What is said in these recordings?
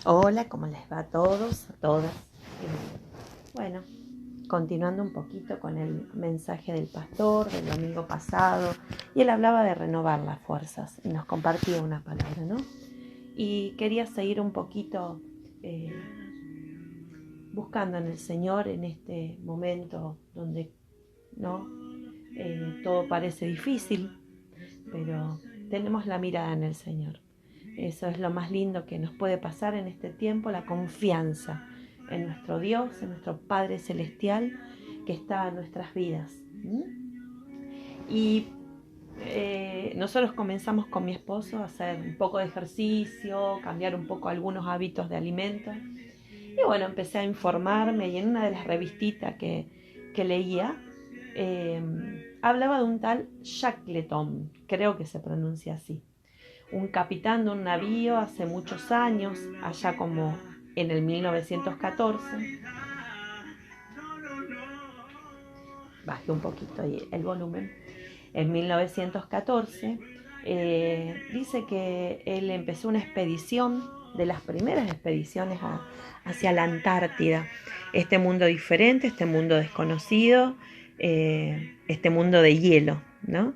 Hola, ¿cómo les va a todos, a todas? Bueno, continuando un poquito con el mensaje del pastor del domingo pasado, y él hablaba de renovar las fuerzas y nos compartía una palabra, ¿no? Y quería seguir un poquito eh, buscando en el Señor en este momento donde no todo parece difícil, pero tenemos la mirada en el Señor. Eso es lo más lindo que nos puede pasar en este tiempo, la confianza en nuestro Dios, en nuestro Padre Celestial que está en nuestras vidas. Y nosotros comenzamos con mi esposo a hacer un poco de ejercicio, cambiar un poco algunos hábitos de alimentos. Y bueno, empecé a informarme y en una de las revistitas que leía, eh, hablaba de un tal Shackleton, creo que se pronuncia así, un capitán de un navío hace muchos años, allá como en el 1914. Bajé un poquito ahí el volumen. En 1914 dice que él empezó una expedición, de las primeras expediciones hacia la Antártida. Este mundo diferente, este mundo desconocido, este mundo de hielo, ¿no?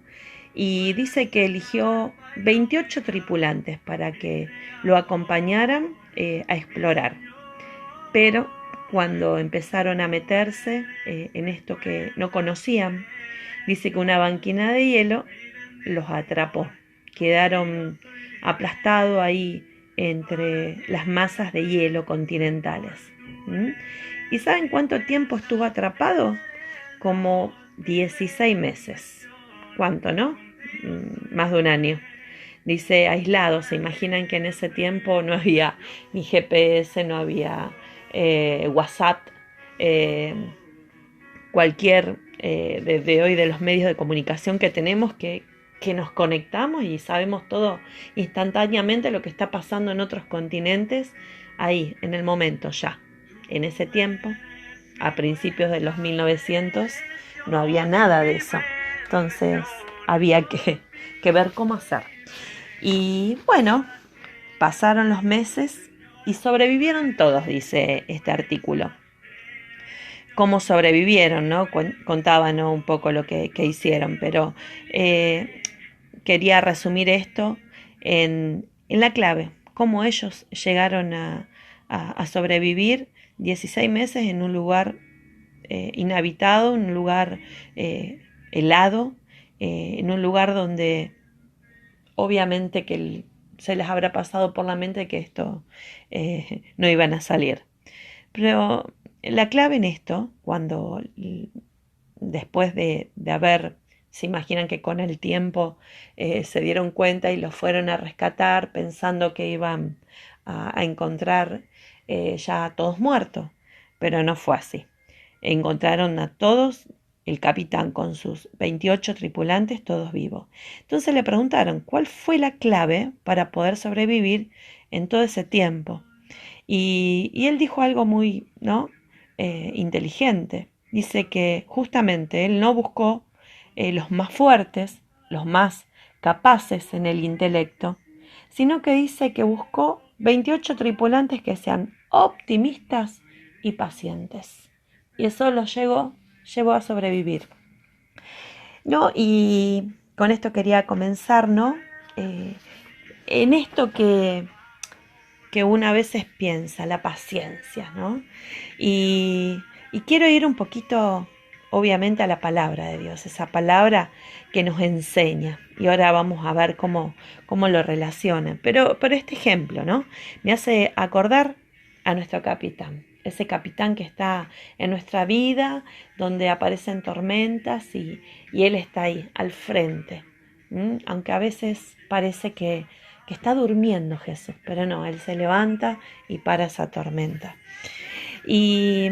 Y dice que eligió 28 tripulantes para que lo acompañaran a explorar. Pero cuando empezaron a meterse en esto que no conocían, dice que una banquina de hielo los atrapó. Quedaron aplastados ahí entre las masas de hielo continentales. ¿Mm? ¿Y saben cuánto tiempo estuvo atrapado? Como 16 meses. ¿Cuánto, no? Más de un año. Dice aislado, se imaginan que en ese tiempo no había ni GPS, no había WhatsApp, eh, cualquier de hoy de los medios de comunicación que tenemos que nos conectamos y sabemos todo instantáneamente lo que está pasando en otros continentes, ahí, en el momento ya. En ese tiempo, a principios de los 1900, no había nada de eso. Entonces había que ver cómo hacer. Y bueno, pasaron los meses y sobrevivieron todos, dice este artículo. Cómo sobrevivieron, ¿no? Contaban, ¿no?, un poco lo que hicieron, pero eh, quería resumir esto en la clave, cómo ellos llegaron a sobrevivir 16 meses en un lugar inhabitado, en un lugar helado, en un lugar donde obviamente que se les habrá pasado por la mente que esto no iban a salir. Pero la clave en esto, cuando después de haber, se imaginan que con el tiempo se dieron cuenta y los fueron a rescatar pensando que iban a encontrar ya a todos muertos, pero no fue así. Encontraron a todos, el capitán con sus 28 tripulantes, todos vivos. Entonces le preguntaron cuál fue la clave para poder sobrevivir en todo ese tiempo. Y él dijo algo muy, ¿no?, inteligente. Dice que justamente él no buscó los más fuertes, los más capaces en el intelecto, sino que dice que buscó 28 tripulantes que sean optimistas y pacientes. Y eso los llevó a sobrevivir. ¿No? Y con esto quería comenzar, ¿no? En esto que una a veces piensa, la paciencia, ¿no? Y quiero ir un poquito, obviamente, a la palabra de Dios, esa palabra que nos enseña. Y ahora vamos a ver cómo lo relaciona. Pero este ejemplo, ¿no?, me hace acordar a nuestro capitán. Ese capitán que está en nuestra vida, donde aparecen tormentas y él está ahí, al frente. Aunque a veces parece que está durmiendo Jesús, pero no, Él se levanta y para esa tormenta. Y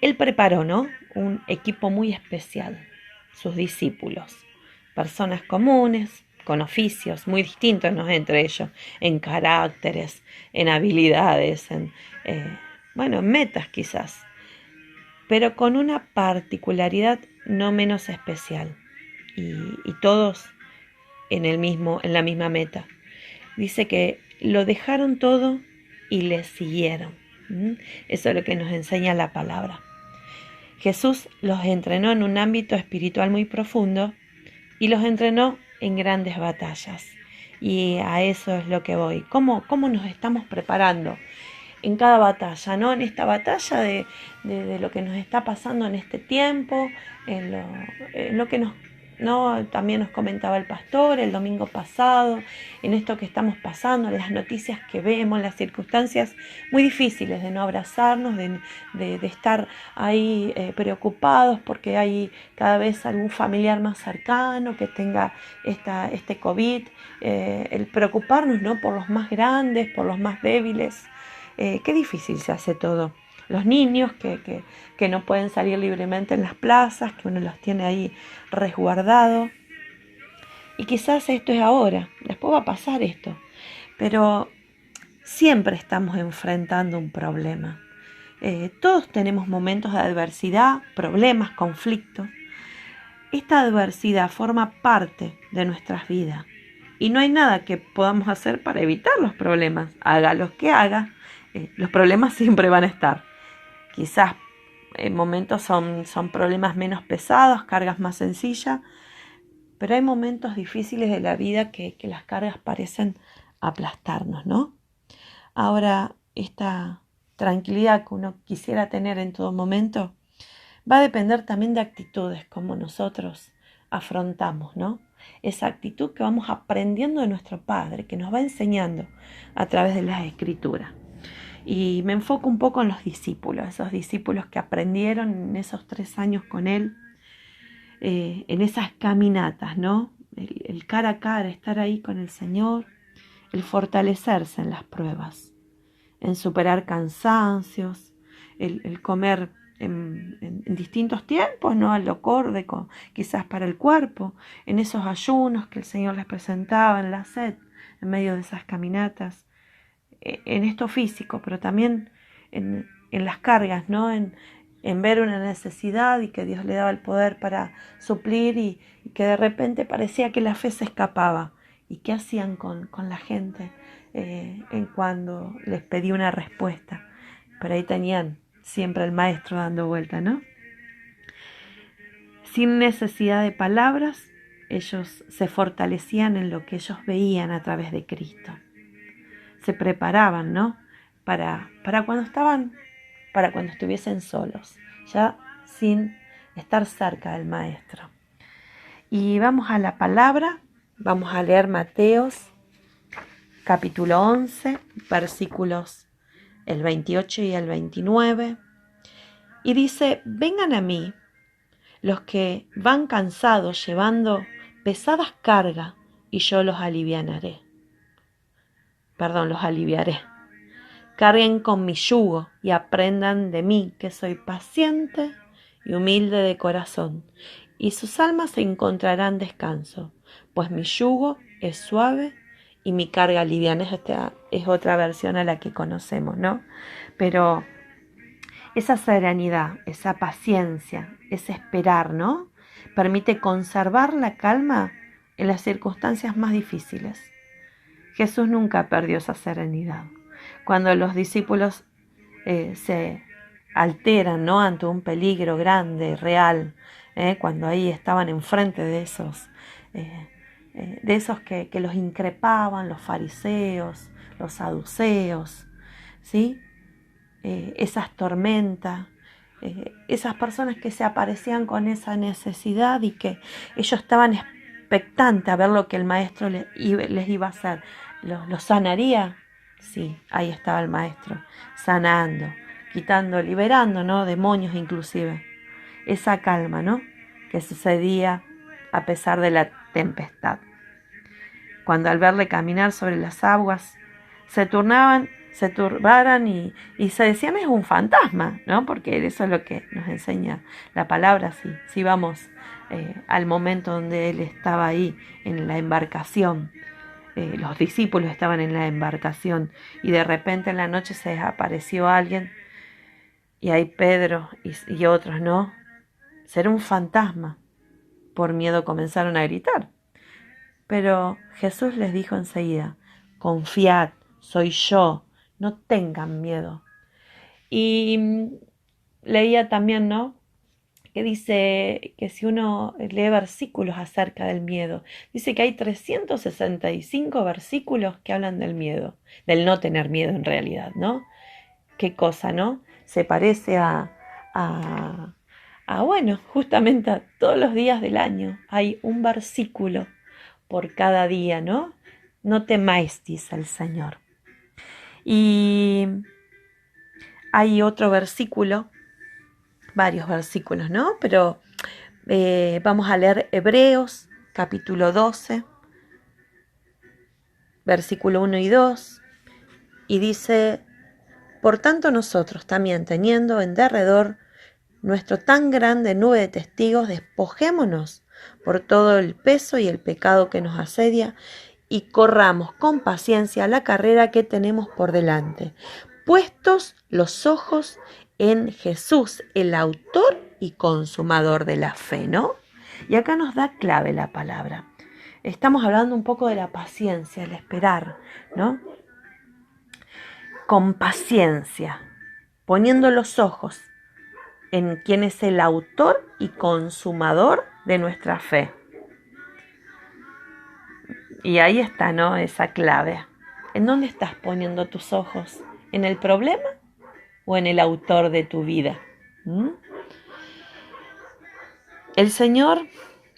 Él preparó, ¿no?, un equipo muy especial, sus discípulos, personas comunes, con oficios muy distintos, ¿no?, entre ellos, en caracteres, en habilidades, bueno, en metas quizás, pero con una particularidad no menos especial, y todos en la misma meta. Dice que lo dejaron todo y le siguieron. Eso es lo que nos enseña la palabra. Jesús los entrenó en un ámbito espiritual muy profundo y los entrenó en grandes batallas. Y a eso es lo que voy. ¿Cómo nos estamos preparando en cada batalla, ¿no? En esta batalla de lo que nos está pasando en este tiempo, en lo que también nos comentaba el pastor el domingo pasado, en esto que estamos pasando, en las noticias que vemos, las circunstancias muy difíciles de no abrazarnos, de estar ahí preocupados porque hay cada vez algún familiar más cercano que tenga este COVID, el preocuparnos, ¿no? Por los más grandes, por los más débiles. Qué difícil se hace todo. Los niños que no pueden salir libremente en las plazas, que uno los tiene ahí resguardados. Y quizás esto es ahora, después va a pasar esto. Pero siempre estamos enfrentando un problema. Todos tenemos momentos de adversidad, problemas, conflictos. Esta adversidad forma parte de nuestras vidas. Y no hay nada que podamos hacer para evitar los problemas. Haga lo que haga, los problemas siempre van a estar. Quizás en momentos son problemas menos pesados, cargas más sencillas, pero hay momentos difíciles de la vida que las cargas parecen aplastarnos, ¿no? Ahora, esta tranquilidad que uno quisiera tener en todo momento va a depender también de actitudes, como nosotros afrontamos, ¿no? Esa actitud que vamos aprendiendo de nuestro Padre, que nos va enseñando a través de las Escrituras. Y me enfoco un poco en los discípulos, esos discípulos que aprendieron en esos 3 años con Él, en esas caminatas, ¿no? El cara a cara, estar ahí con el Señor, el fortalecerse en las pruebas, en superar cansancios, el comer en distintos tiempos, ¿no? Al acorde, quizás para el cuerpo, en esos ayunos que el Señor les presentaba, en la sed, en medio de esas caminatas, en esto físico, pero también en las cargas, ¿no? En ver una necesidad y que Dios le daba el poder para suplir y que de repente parecía que la fe se escapaba. ¿Y qué hacían con la gente en cuando les pedí una respuesta? Pero ahí tenían siempre el maestro dando vuelta, ¿no? Sin necesidad de palabras, ellos se fortalecían en lo que ellos veían a través de Cristo. Se preparaban, ¿no? Para cuando estuviesen solos, ya sin estar cerca del Maestro. Y vamos a la palabra, vamos a leer Mateos, capítulo 11, versículos el 28 y el 29. Y dice: vengan a mí los que van cansados llevando pesadas cargas, y yo los aliviaré. Carguen con mi yugo y aprendan de mí, que soy paciente y humilde de corazón, y sus almas encontrarán descanso, pues mi yugo es suave y mi carga liviana. Esta es otra versión a la que conocemos, ¿no? Pero esa serenidad, esa paciencia, ese esperar, ¿no? Permite conservar la calma en las circunstancias más difíciles. Jesús nunca perdió esa serenidad. Cuando los discípulos se alteran, ¿no? Ante un peligro grande, real, cuando ahí estaban enfrente de esos que los increpaban, los fariseos, los saduceos, ¿sí? Esas tormentas, esas personas que se aparecían con esa necesidad y que ellos estaban expectantes a ver lo que el maestro les iba a hacer. ¿Los sanaría? Sí, ahí estaba el maestro, sanando, quitando, liberando, ¿no? Demonios inclusive. Esa calma, ¿no? Que sucedía a pesar de la tempestad. Cuando al verle caminar sobre las aguas, se turbaran y se decían: es un fantasma, ¿no? Porque eso es lo que nos enseña la palabra, si vamos al momento donde él estaba ahí en la embarcación. Los discípulos estaban en la embarcación y de repente en la noche se apareció alguien y ahí Pedro y otros, ¿no? Será un fantasma. Por miedo comenzaron a gritar. Pero Jesús les dijo enseguida: confiad, soy yo, no tengan miedo. Y leía también, ¿no?, que dice que si uno lee versículos acerca del miedo, dice que hay 365 versículos que hablan del miedo, del no tener miedo en realidad, ¿no? Qué cosa, ¿no? Se parece bueno, justamente a todos los días del año hay un versículo por cada día, ¿no? No temáis, dice el Señor. Y hay otro versículo, varios versículos, ¿no? Pero vamos a leer Hebreos, capítulo 12, versículo 1 y 2, y dice: por tanto nosotros también, teniendo en derredor nuestro tan grande nube de testigos, despojémonos por todo el peso y el pecado que nos asedia, y corramos con paciencia la carrera que tenemos por delante, puestos los ojos en Jesús, el autor y consumador de la fe, ¿no? Y acá nos da clave la palabra. Estamos hablando un poco de la paciencia, el esperar, ¿no? Con paciencia, poniendo los ojos en quien es el autor y consumador de nuestra fe. Y ahí está, ¿no?, esa clave. ¿En dónde estás poniendo tus ojos? ¿En el problema o en el autor de tu vida? El Señor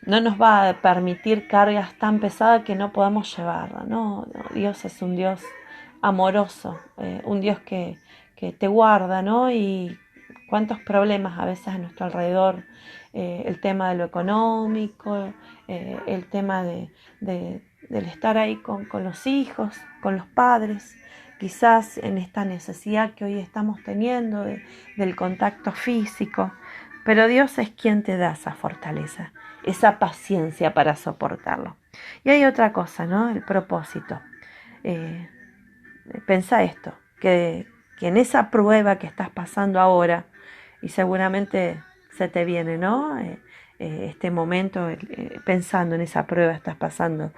no nos va a permitir cargas tan pesadas que no podamos llevarlas, ¿no? Dios es un Dios amoroso, un Dios que te guarda, ¿no? Y cuántos problemas a veces a nuestro alrededor, el tema de lo económico, el tema del estar ahí con los hijos, con los padres, quizás en esta necesidad que hoy estamos teniendo del contacto físico. Pero Dios es quien te da esa fortaleza, esa paciencia para soportarlo. Y hay otra cosa, ¿no? El propósito. Pensá esto, que en esa prueba que estás pasando ahora, y seguramente se te viene, ¿no? Este momento, pensando en esa prueba que estás pasando.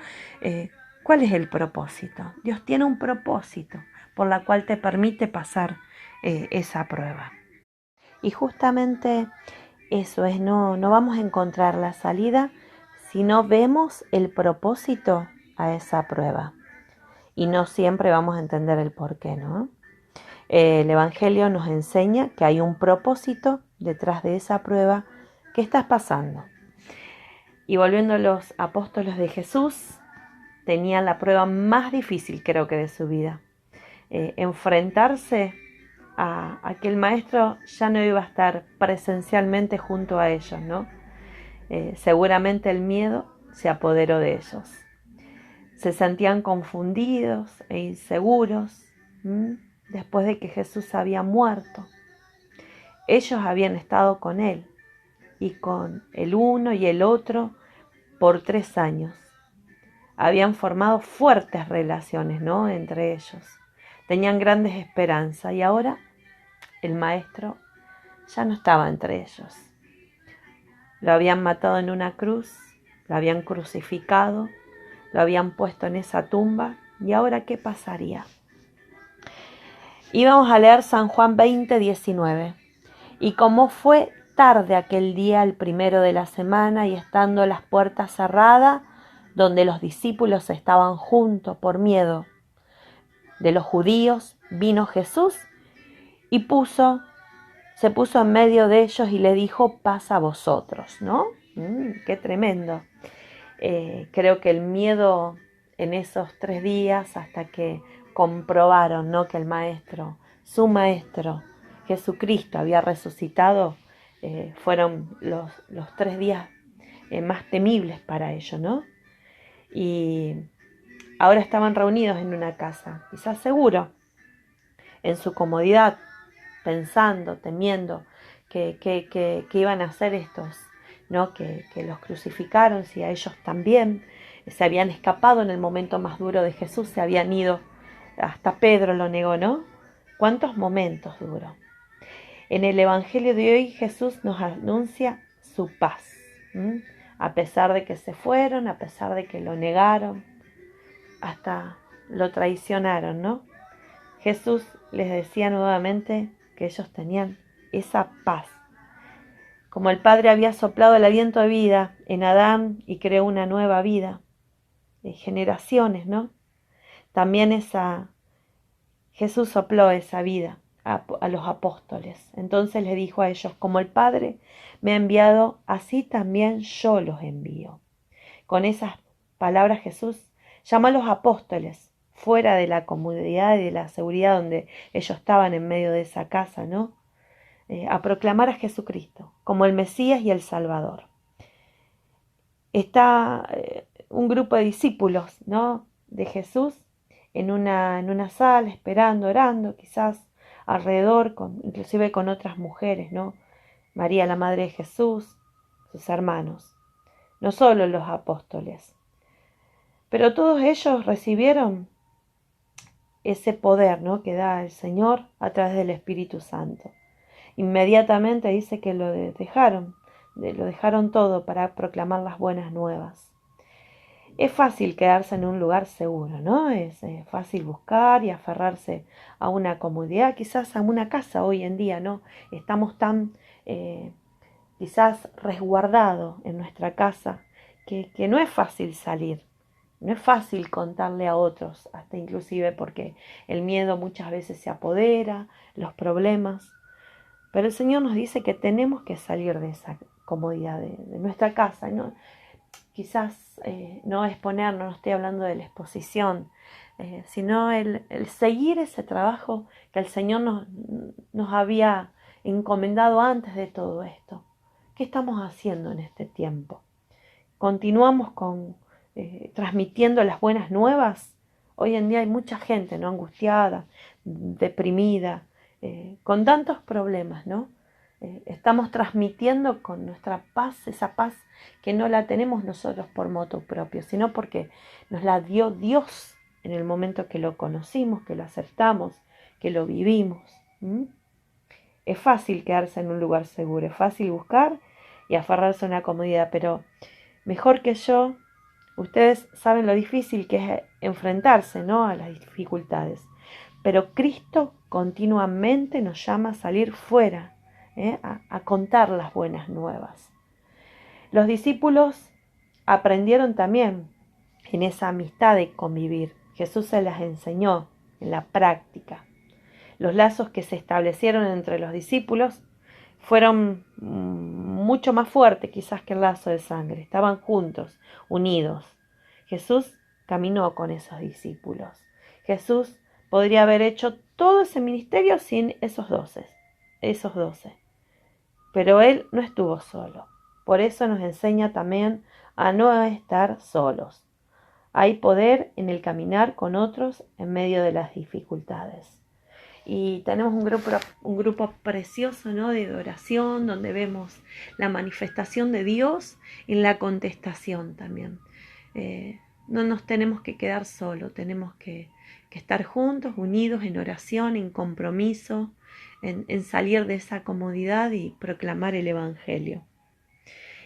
¿Cuál es el propósito? Dios tiene un propósito por la cual te permite pasar esa prueba. Y justamente eso es, no vamos a encontrar la salida si no vemos el propósito a esa prueba. Y no siempre vamos a entender el por qué, ¿no? El Evangelio nos enseña que hay un propósito detrás de esa prueba que estás pasando. Y volviendo a los apóstoles de Jesús, tenían la prueba más difícil, creo que, de su vida. Enfrentarse a que el maestro ya no iba a estar presencialmente junto a ellos, ¿no? Seguramente el miedo se apoderó de ellos. Se sentían confundidos e inseguros después de que Jesús había muerto. Ellos habían estado con él y con el uno y el otro por 3 años. Habían formado fuertes relaciones, ¿no?, entre ellos. Tenían grandes esperanzas y ahora el maestro ya no estaba entre ellos. Lo habían matado en una cruz, lo habían crucificado, lo habían puesto en esa tumba. ¿Y ahora qué pasaría? Y vamos a leer San Juan 20:19. Y como fue tarde aquel día, el primero de la semana, y estando las puertas cerradas, donde los discípulos estaban juntos por miedo de los judíos, vino Jesús y se puso en medio de ellos y le dijo: paz a vosotros, ¿no? Qué tremendo. Creo que el miedo en esos 3 días, hasta que comprobaron, ¿no?, que el maestro, su maestro, Jesucristo, había resucitado, fueron los 3 días más temibles para ellos, ¿no? Y ahora estaban reunidos en una casa, quizás seguro, en su comodidad, pensando, temiendo que iban a hacer estos, ¿no?, que los crucificaron, si a ellos también se habían escapado en el momento más duro de Jesús, se habían ido, hasta Pedro lo negó, ¿no? ¿Cuántos momentos duros? En el Evangelio de hoy Jesús nos anuncia su paz, a pesar de que se fueron, a pesar de que lo negaron, hasta lo traicionaron, ¿no? Jesús les decía nuevamente que ellos tenían esa paz. Como el Padre había soplado el aliento de vida en Adán y creó una nueva vida, de generaciones, ¿no? También Jesús sopló esa vida a los apóstoles. Entonces les dijo a ellos, como el Padre me ha enviado, así también yo los envío. Con esas palabras Jesús llamó a los apóstoles fuera de la comodidad y de la seguridad donde ellos estaban en medio de esa casa, ¿no? A proclamar a Jesucristo como el Mesías y el Salvador. Está un grupo de discípulos, ¿no?, de Jesús en una sala, esperando, orando, quizás alrededor, inclusive con otras mujeres, ¿no? María, la madre de Jesús, sus hermanos, no solo los apóstoles. Pero todos ellos recibieron ese poder, ¿no?, que da el Señor a través del Espíritu Santo. Inmediatamente dice que lo dejaron todo para proclamar las buenas nuevas. Es fácil quedarse en un lugar seguro, ¿no? Es fácil buscar y aferrarse a una comodidad, quizás a una casa hoy en día, ¿no? Estamos tan quizás resguardados en nuestra casa que no es fácil salir. No es fácil contarle a otros, hasta inclusive porque el miedo muchas veces se apodera, los problemas. Pero el Señor nos dice que tenemos que salir de esa comodidad de nuestra casa, ¿no? Quizás no exponernos, no estoy hablando de la exposición, sino el seguir ese trabajo que el Señor nos había encomendado antes de todo esto. ¿Qué estamos haciendo en este tiempo? ¿Continuamos transmitiendo las buenas nuevas? Hoy en día hay mucha gente, ¿no?, angustiada, deprimida, con tantos problemas, ¿no? Estamos transmitiendo con nuestra paz, esa paz que no la tenemos nosotros por motu propio, sino porque nos la dio Dios en el momento que lo conocimos, que lo aceptamos, que lo vivimos. Es fácil quedarse en un lugar seguro, es fácil buscar y aferrarse a una comodidad, pero mejor que yo, ustedes saben lo difícil que es enfrentarse, ¿no?, a las dificultades. Pero Cristo continuamente nos llama a salir fuera, a contar las buenas nuevas. Los discípulos aprendieron también en esa amistad de convivir. Jesús se las enseñó en la práctica. Los lazos que se establecieron entre los discípulos fueron mucho más fuertes quizás que el lazo de sangre. Estaban juntos, unidos. Jesús caminó con esos discípulos. Jesús podría haber hecho todo ese ministerio sin esos 12. Pero Él no estuvo solo. Por eso nos enseña también a no estar solos. Hay poder en el caminar con otros en medio de las dificultades. Y tenemos un grupo precioso, ¿no?, de oración, donde vemos la manifestación de Dios en la contestación también. No nos tenemos que quedar solos, tenemos que estar juntos, unidos en oración, en compromiso, en salir de esa comodidad y proclamar el Evangelio.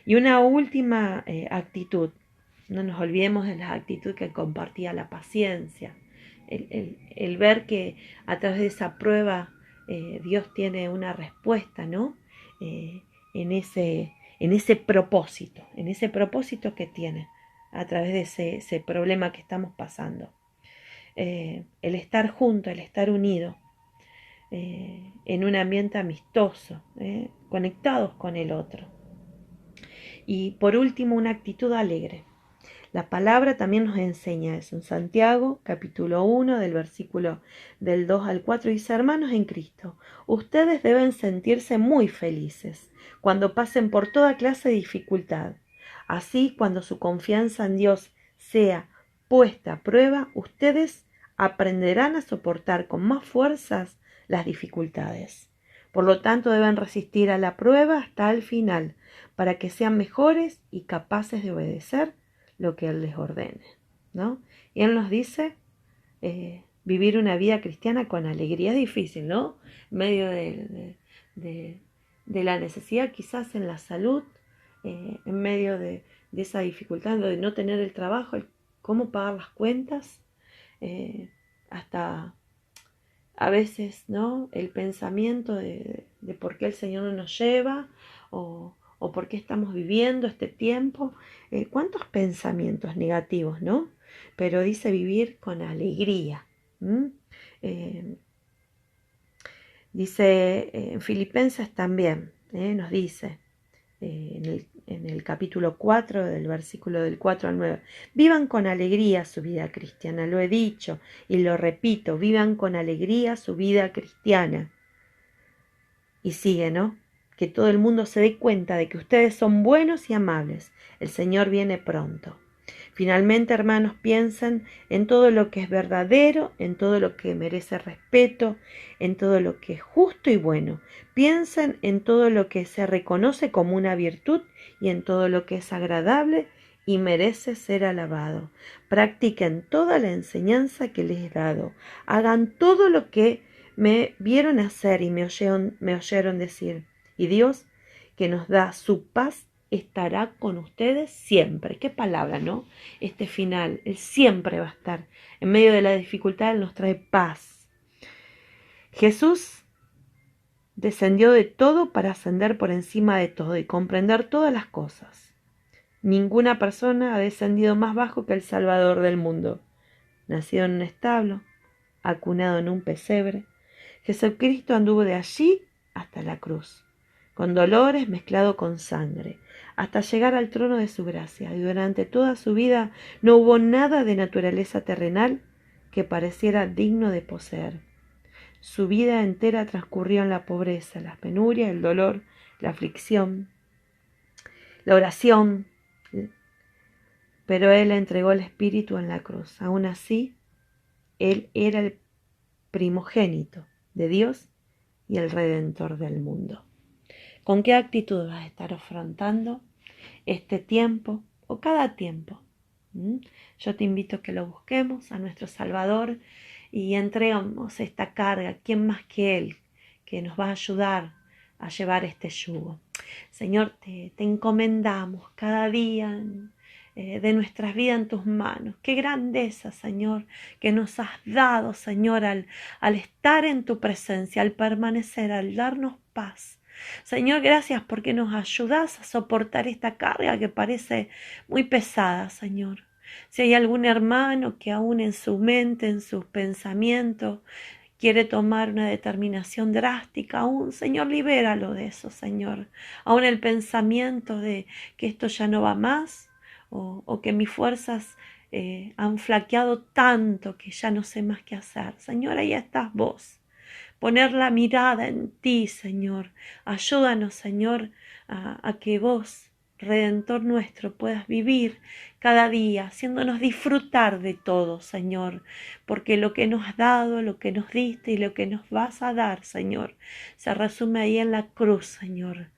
Y una última actitud, no nos olvidemos de la actitud que compartía la paciencia, el ver que a través de esa prueba Dios tiene una respuesta, ¿no?, en ese propósito que tiene a través de ese problema que estamos pasando. El estar junto, el estar unido en un ambiente amistoso, conectados con el otro. Y por último, una actitud alegre. La palabra también nos enseña eso. En Santiago, capítulo 1, del versículo del 2 al 4, dice: hermanos en Cristo, ustedes deben sentirse muy felices cuando pasen por toda clase de dificultad. Así, cuando su confianza en Dios sea puesta a prueba, ustedes aprenderán a soportar con más fuerzas las dificultades. Por lo tanto, deben resistir a la prueba hasta el final, para que sean mejores y capaces de obedecer lo que Él les ordene, ¿no? Y Él nos dice vivir una vida cristiana con alegría. Es difícil, ¿no? En medio de la necesidad, quizás en la salud, en medio de esa dificultad de no tener el trabajo, cómo pagar las cuentas, hasta a veces, ¿no? El pensamiento de por qué el Señor no nos lleva o por qué estamos viviendo este tiempo. ¿Cuántos pensamientos negativos, ¿no? Pero dice vivir con alegría. Dice en Filipenses también, nos dice en el capítulo 4, del versículo del 4 al 9, vivan con alegría su vida cristiana, lo he dicho y lo repito, vivan con alegría su vida cristiana. Y sigue, ¿no? Que todo el mundo se dé cuenta de que ustedes son buenos y amables, el Señor viene pronto. Finalmente, hermanos, piensen en todo lo que es verdadero, en todo lo que merece respeto, en todo lo que es justo y bueno. Piensen en todo lo que se reconoce como una virtud y en todo lo que es agradable y merece ser alabado. Practiquen toda la enseñanza que les he dado. Hagan todo lo que me vieron hacer y me oyeron decir. Y Dios, que nos da su paz, estará con ustedes siempre. Qué palabra, ¿no? Este final, Él siempre va a estar. En medio de la dificultad, Él nos trae paz. Jesús descendió de todo para ascender por encima de todo y comprender todas las cosas. Ninguna persona ha descendido más bajo que el Salvador del mundo. Nacido en un establo, acunado en un pesebre, Jesucristo anduvo de allí hasta la cruz, con dolores mezclado con sangre, hasta llegar al trono de su gracia, y durante toda su vida no hubo nada de naturaleza terrenal que pareciera digno de poseer. Su vida entera transcurrió en la pobreza, las penurias, el dolor, la aflicción, la oración, pero Él entregó el Espíritu en la cruz. Aún así, Él era el primogénito de Dios y el Redentor del mundo. ¿Con qué actitud vas a estar afrontando este tiempo o cada tiempo? Yo te invito a que lo busquemos a nuestro Salvador y entregamos esta carga. ¿Quién más que Él que nos va a ayudar a llevar este yugo? Señor, te encomendamos cada día de nuestras vidas en tus manos. Qué grandeza, Señor, que nos has dado, Señor, al estar en tu presencia, al permanecer, al darnos paz. Señor, gracias porque nos ayudas a soportar esta carga que parece muy pesada, Señor. Si hay algún hermano que aún en su mente, en sus pensamientos, quiere tomar una determinación drástica, aún, Señor, libéralo de eso, Señor. Aún el pensamiento de que esto ya no va más, o que mis fuerzas han flaqueado tanto que ya no sé más qué hacer. Señor, ahí estás vos. Poner la mirada en ti, Señor. Ayúdanos, Señor, a que vos, Redentor nuestro, puedas vivir cada día, haciéndonos disfrutar de todo, Señor, porque lo que nos has dado, lo que nos diste y lo que nos vas a dar, Señor, se resume ahí en la cruz, Señor.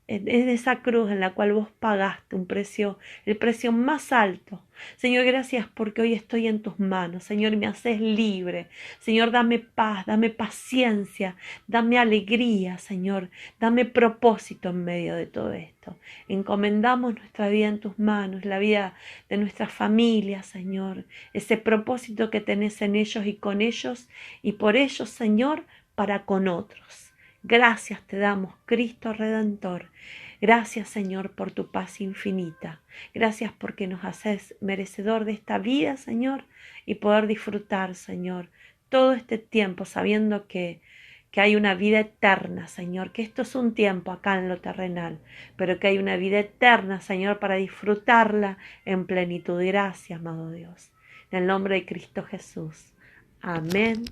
En esa cruz en la cual vos pagaste un precio, el precio más alto. Señor, gracias porque hoy estoy en tus manos. Señor, me haces libre. Señor, dame paz, dame paciencia, dame alegría, Señor. Dame propósito en medio de todo esto. Encomendamos nuestra vida en tus manos, la vida de nuestras familias, Señor. Ese propósito que tenés en ellos y con ellos y por ellos, Señor, para con otros. Gracias te damos, Cristo Redentor. Gracias, Señor, por tu paz infinita. Gracias porque nos haces merecedor de esta vida, Señor, y poder disfrutar, Señor, todo este tiempo sabiendo que hay una vida eterna, Señor, que esto es un tiempo acá en lo terrenal, pero que hay una vida eterna, Señor, para disfrutarla en plenitud. Gracias, amado Dios. En el nombre de Cristo Jesús. Amén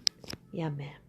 y amén.